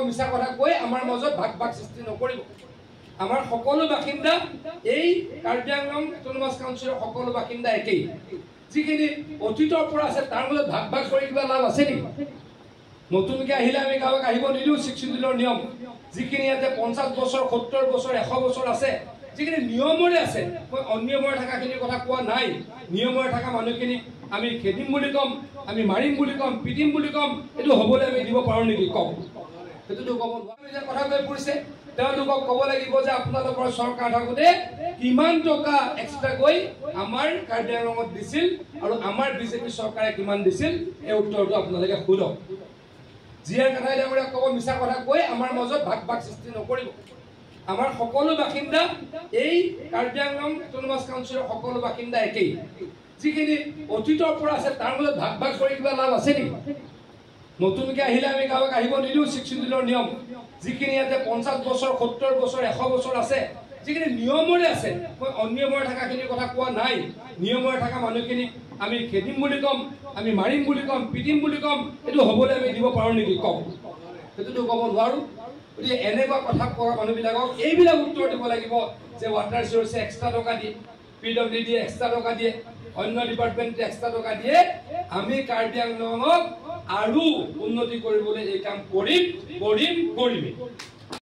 মিছা কথা কৈ আমাৰ মাজত ভাগ ভাগ সৃষ্টি নকৰিব আমাৰ সকলো বাসিন্দা এই কাৰ্বি আংলং অটোনমাস কাউন্সিলৰ সকলো বাসিন্দা একেই যিখিনি অতীতৰ পৰা আছে তাৰ মাজত ভাগ ভাগ কৰি কিবা লাভ আছে নেকি নতুনকৈ আহিলে আমি কাৰোবাক আহিব নিদিওঁ 6 শিডিউলৰ নিয়ম যিখিনি ইয়াতে 50 বছৰ 70 বছৰ 100 বছৰ আছে যিখিনি নিয়মৰে আছে মই অনিয়মৰে থকাখিনিৰ কথা কোৱা নাই নিয়মৰে থকা মানুহখিনি আমি খেদিম বুলি কম আমি মাৰিম বুলি কম পিটিম বুলি কম এইটো হ'বলৈ আমি দিব পাৰোঁ নেকি কওক সেইটোতো ক'ব নোৱাৰি যে কথা কৈ পৰিছে তেওঁলোকক ক'ব লাগিব যে আপোনালোকৰ চৰকাৰ থাকোঁতে কিমান টকা এক্সট্ৰাকৈ আমাৰ কাৰ্বি আংলঙত দিছিল আৰু আমাৰ বিজেপি চৰকাৰে কিমান দিছিল এই উত্তৰটো আপোনালোকে সোধক যিয়ে কথাই ডাঙৰীয়াক ক'ব মিছা কথা কৈ আমাৰ মাজত ভাগ ভাগ সৃষ্টি নকৰিব আমাৰ সকলো বাসিন্দা এই কাৰ্বি আংলং অটোনমাস কাউন্সিলৰ সকলো বাসিন্দা একেই যিখিনি অতীতৰ পৰা আছে তাৰ মাজত ভাগ ভাগ কৰি কিবা লাভ আছে নেকি নতুনকৈ আহিলে আমি কাৰোবাক আহিব নিদিওঁ 6 শিডিউলৰ নিয়ম যিখিনি ইয়াতে 50 বছৰ 70 বছৰ 100 বছৰ আছে যিখিনি নিয়মৰে আছে মই অনিয়মৰে থকাখিনিৰ কথা কোৱা নাই নিয়মৰে থকা মানুহখিনিক আমি খেদিম বুলি কম আমি মাৰিম বুলি কম পিটিম বুলি কম এইটো হ'বলৈ আমি দিব পাৰোঁ নেকি কওক সেইটোতো ক'ব নোৱাৰোঁ গতিকে এনেকুৱা কথা কোৱা মানুহবিলাকক এইবিলাক উত্তৰ দিব লাগিব যে ৱাটাৰ ৰিচোৰ্চে এক্সট্ৰা টকা দিয়ে PWD এক্সট্ৰা টকা দিয়ে অন্য ডিপাৰ্টমেণ্টে এক্সট্ৰা টকা দিয়ে আমি কাৰ্বি আংলঙক আৰু উন্নতি কৰিবলৈ এই কাম কৰিমেই